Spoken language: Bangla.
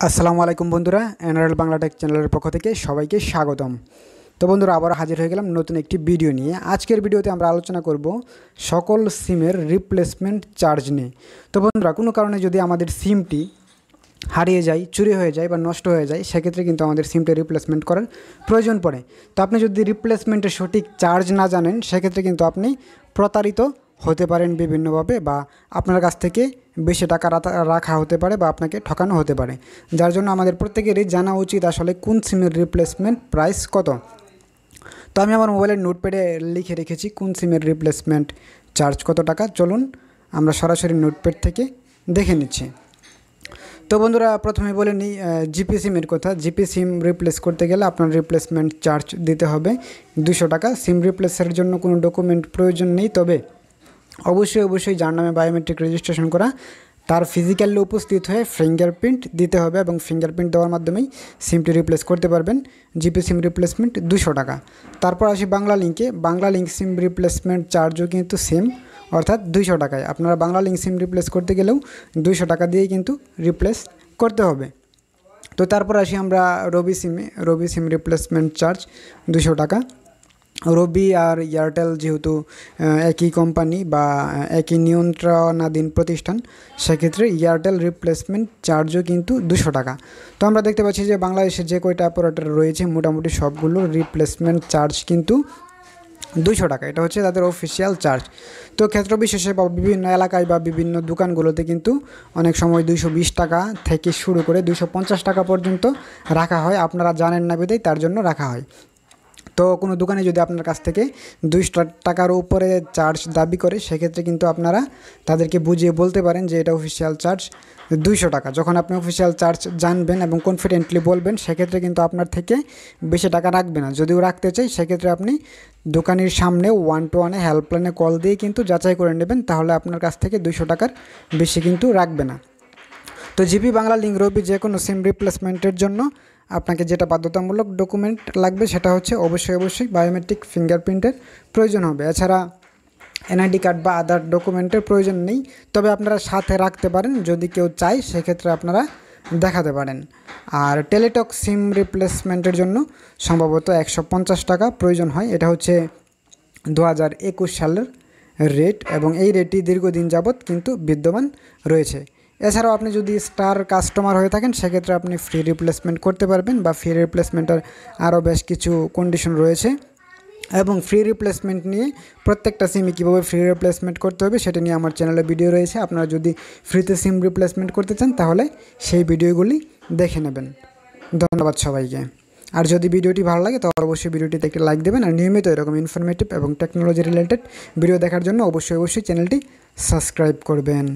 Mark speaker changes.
Speaker 1: আসসালামু আলাইকুম বন্ধুরা, এনআরএল বাংলা টেক চ্যানেলের পক্ষ থেকে সবাইকে স্বাগতম। তো বন্ধুরা, আবার হাজির হয়ে গেলাম নতুন একটি ভিডিও নিয়ে। আজকের ভিডিওতে আমরা আলোচনা করব সকল সিমের রিপ্লেসমেন্ট চার্জ নিয়ে। তো বন্ধুরা, কোনো কারণে যদি আমাদের সিমটি হারিয়ে যায়, চুরি হয়ে যায় বা নষ্ট হয়ে যায়, সেক্ষেত্রে কিন্তু আমাদের সিমটা রিপ্লেসমেন্ট করার প্রয়োজন পড়ে। তো আপনি যদি রিপ্লেসমেন্টের সঠিক চার্জ না জানেন, সেক্ষেত্রে কিন্তু আপনি প্রতারিত হতে পারেন বিভিন্নভাবে, বা আপনার কাছ থেকে বেশি টাকা রাখা হতে পারে বা আপনাকে ঠকানো হতে পারে। যার জন্য আমাদের প্রত্যেকেরই জানা উচিত আসলে কোন সিমের রিপ্লেসমেন্ট প্রাইস কত। তো আমি আমার মোবাইলের নোটপ্যাডে লিখে রেখেছি কোন সিমের রিপ্লেসমেন্ট চার্জ কত টাকা। চলুন আমরা সরাসরি নোটপ্যাড থেকে দেখে নিচ্ছি। তো বন্ধুরা, প্রথমে বলে নিই জিপি সিমের কথা। জিপি সিম রিপ্লেস করতে গেলে আপনার রিপ্লেসমেন্ট চার্জ দিতে হবে 200 টাকা। সিম রিপ্লেসের জন্য কোনো ডকুমেন্ট প্রয়োজন নেই, তবে অবশ্যই যার নামে বায়োমেট্রিক রেজিস্ট্রেশন করা তার ফিজিক্যালি উপস্থিত হয়ে ফিঙ্গারপ্রিন্ট দিতে হবে, এবং ফিঙ্গারপ্রিন্ট দেওয়ার মাধ্যমেই সিমটি রিপ্লেস করতে পারবেন। জিপি সিম রিপ্লেসমেন্ট 200 টাকা। তারপর আসি বাংলা লিঙ্কে। বাংলা লিঙ্ক সিম রিপ্লেসমেন্ট চার্জও কিন্তু সেম, অর্থাৎ 200 টাকায়। আপনারা বাংলা লিঙ্ক সিম রিপ্লেস করতে গেলেও 200 টাকা দিয়েই কিন্তু রিপ্লেস করতে হবে। তো তারপর আসি আমরা রবি সিমে। রবি সিম রিপ্লেসমেন্ট চার্জ 200 টাকা। রবি আর এয়ারটেল যেহেতু একই কোম্পানি বা একই নিয়ন্ত্রণাধীন প্রতিষ্ঠান, সেক্ষেত্রে এয়ারটেল রিপ্লেসমেন্ট চার্জও কিন্তু 200 টাকা। তো আমরা দেখতে পাচ্ছি যে বাংলাদেশে যে কয়টা অপারেটর রয়েছে মোটামুটি সবগুলোর রিপ্লেসমেন্ট চার্জ কিন্তু 200 টাকা। এটা হচ্ছে তাদের অফিসিয়াল চার্জ। তো ক্ষেত্র বিশেষে বা বিভিন্ন এলাকায় বা বিভিন্ন দোকানগুলোতে কিন্তু অনেক সময় 220 টাকা থেকে শুরু করে 250 টাকা পর্যন্ত রাখা হয়। আপনারা জানেন না বিধায় তার জন্য রাখা হয়। তো কোনো দোকানে যদি আপনার কাছ থেকে 200 টাকার উপরে চার্জ দাবি করে, সেক্ষেত্রে কিন্তু আপনারা তাদেরকে বুঝিয়ে বলতে পারেন যে এটা অফিসিয়াল চার্জ 200 টাকা। যখন আপনি অফিসিয়াল চার্জ জানবেন এবং কনফিডেন্টলি বলবেন, সেক্ষেত্রে কিন্তু আপনার থেকে বেশি টাকা রাখবে না। যদিও রাখতে চাই, সেক্ষেত্রে আপনি দোকানের সামনে 1-to-1 হেল্পলাইনে কল দিয়ে কিন্তু যাচাই করে নেবেন, তাহলে আপনার কাছ থেকে 200 টাকার বেশি কিন্তু রাখবে না। তো জিপি, বাংলা লিঙ্ক, রবি যে কোনো সিম রিপ্লেসমেন্টের জন্য আপনাকে যেটা বাধ্যতামূলক ডকুমেন্ট লাগবে সেটা হচ্ছে অবশ্যই বায়োমেট্রিক ফিঙ্গারপ্রিন্টের প্রয়োজন হবে। এছাড়া এনআইডি কার্ড বা আদার ডকুমেন্টের প্রয়োজন নেই, তবে আপনারা সাথে রাখতে পারেন যদি কেউ চায়, সেক্ষেত্রে আপনারা দেখাতে পারেন। আর টেলিটক সিম রিপ্লেসমেন্টের জন্য সম্ভবত 150 টাকা প্রয়োজন হয়। এটা হচ্ছে 2021 সালের রেট, এবং এই রেটটি দীর্ঘদিন যাবৎ কিন্তু বিদ্যমান রয়েছে। এছাড়াও আপনি যদি স্টার কাস্টমার হয়ে থাকেন, সেক্ষেত্রে আপনি ফ্রি রিপ্লেসমেন্ট করতে পারবেন, বা ফ্রি রিপ্লেসমেন্টের আরও বেশ কিছু কন্ডিশন রয়েছে। এবং ফ্রি রিপ্লেসমেন্ট নিয়ে প্রত্যেকটা সিমে কীভাবে ফ্রি রিপ্লেসমেন্ট করতে হবে সেটা নিয়ে আমার চ্যানেলে ভিডিও রয়েছে। আপনারা যদি ফ্রিতে সিম রিপ্লেসমেন্ট করতে চান, তাহলে সেই ভিডিওগুলি দেখে নেবেন। ধন্যবাদ সবাইকে। আর যদি ভিডিওটি ভালো লাগে তো অবশ্যই ভিডিওটিতে একটি লাইক দেবেন, আর নিয়মিত এরকম ইনফরমেটিভ এবং টেকনোলজি রিলেটেড ভিডিও দেখার জন্য অবশ্যই চ্যানেলটি সাবস্ক্রাইব করবেন।